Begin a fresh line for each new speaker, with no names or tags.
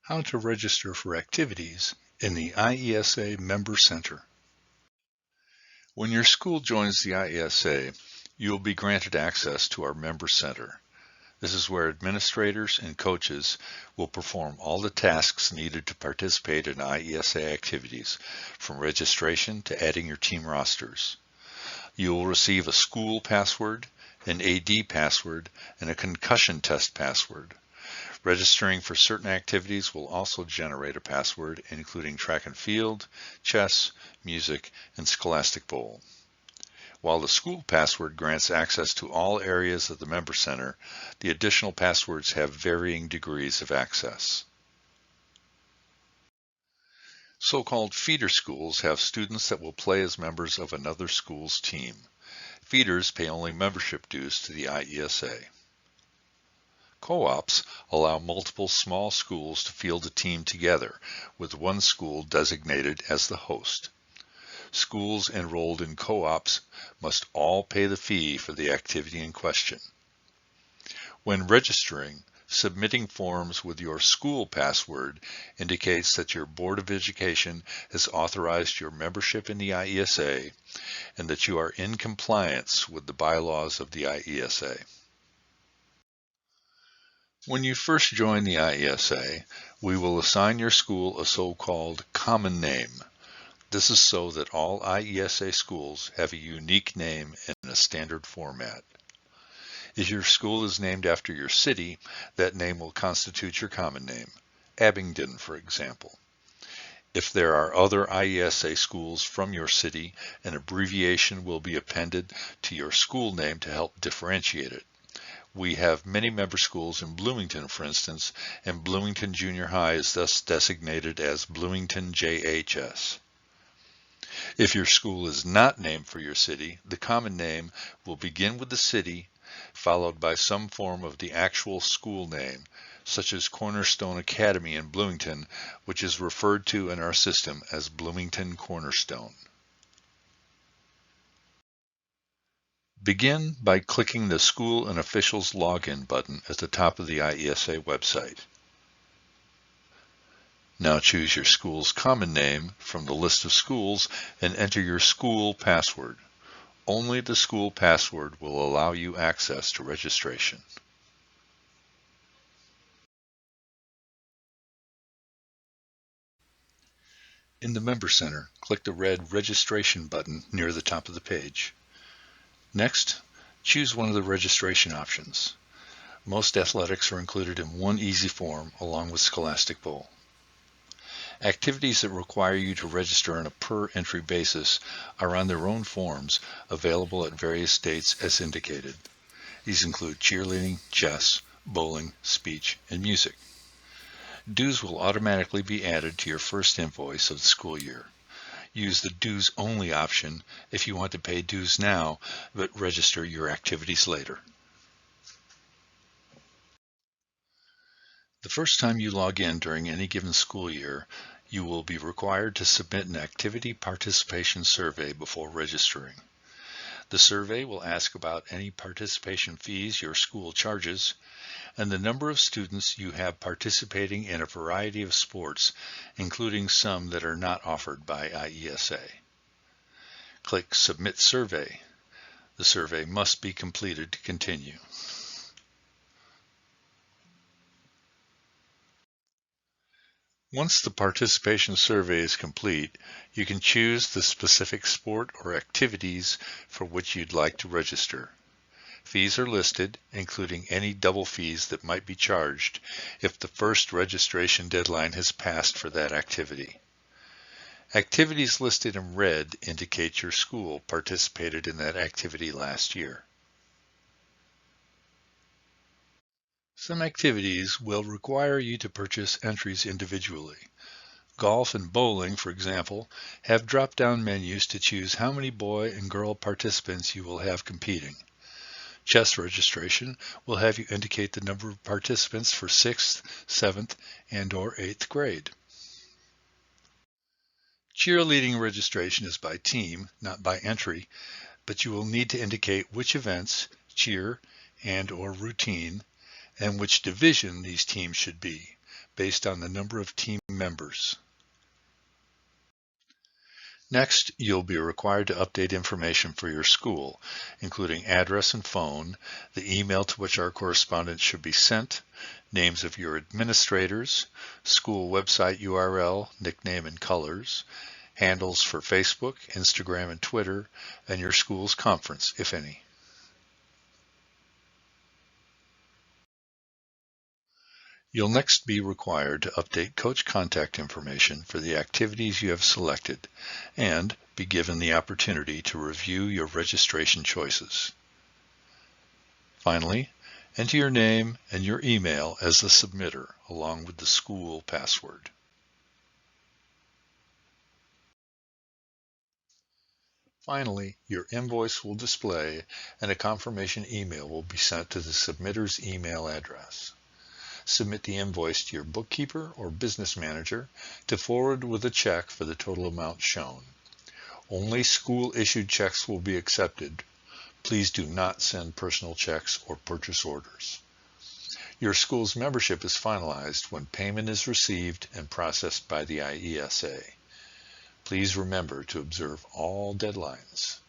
How to register for activities in the IESA Member Center. When your school joins the IESA, you will be granted access to our Member Center. This is where administrators and coaches will perform all the tasks needed to participate in IESA activities, from registration to adding your team rosters. You will receive a school password, an AD password, and a concussion test password. Registering for certain activities will also generate a password, including track and field, chess, music, and Scholastic Bowl. While the school password grants access to all areas of the Member Center, the additional passwords have varying degrees of access. So-called feeder schools have students that will play as members of another school's team. Feeders pay only membership dues to the IESA. Co-ops allow multiple small schools to field a team together, with one school designated as the host. Schools enrolled in co-ops must all pay the fee for the activity in question. When registering, submitting forms with your school password indicates that your Board of Education has authorized your membership in the IESA and that you are in compliance with the bylaws of the IESA. When you first join the IESA, we will assign your school a so-called common name. This is so that all IESA schools have a unique name in a standard format. If your school is named after your city, that name will constitute your common name, Abingdon, for example. If there are other IESA schools from your city, an abbreviation will be appended to your school name to help differentiate it. We have many member schools in Bloomington, for instance, and Bloomington Junior High is thus designated as Bloomington JHS. If your school is not named for your city, the common name will begin with the city, followed by some form of the actual school name, such as Cornerstone Academy in Bloomington, which is referred to in our system as Bloomington Cornerstone. Begin by clicking the School and Officials Login button at the top of the IESA website. Now choose your school's common name from the list of schools and enter your school password. Only the school password will allow you access to registration. In the Member Center, click the red Registration button near the top of the page. Next, choose one of the registration options. Most athletics are included in one easy form along with Scholastic Bowl. Activities that require you to register on a per-entry basis are on their own forms available at various dates as indicated. These include cheerleading, chess, bowling, speech, and music. Dues will automatically be added to your first invoice of the school year. Use the Dues Only option if you want to pay dues now, but register your activities later. The first time you log in during any given school year, you will be required to submit an activity participation survey before registering. The survey will ask about any participation fees your school charges and the number of students you have participating in a variety of sports, including some that are not offered by IESA. Click Submit Survey. The survey must be completed to continue. Once the participation survey is complete, you can choose the specific sport or activities for which you'd like to register. Fees are listed, including any double fees that might be charged if the first registration deadline has passed for that activity. Activities listed in red indicate your school participated in that activity last year. Some activities will require you to purchase entries individually. Golf and bowling, for example, have drop-down menus to choose how many boy and girl participants you will have competing. Chess registration will have you indicate the number of participants for 6th, 7th, and/or 8th grade. Cheerleading registration is by team, not by entry, but you will need to indicate which events, cheer and/or routine, and which division these teams should be, based on the number of team members. Next, you'll be required to update information for your school, including address and phone, the email to which our correspondence should be sent, names of your administrators, school website URL, nickname and colors, handles for Facebook, Instagram, and Twitter, and your school's conference, if any. You'll next be required to update coach contact information for the activities you have selected and be given the opportunity to review your registration choices. Finally, enter your name and your email as the submitter along with the school password. Finally, your invoice will display and a confirmation email will be sent to the submitter's email address. Submit the invoice to your bookkeeper or business manager to forward with a check for the total amount shown. Only school-issued checks will be accepted. Please do not send personal checks or purchase orders. Your school's membership is finalized when payment is received and processed by the IESA. Please remember to observe all deadlines.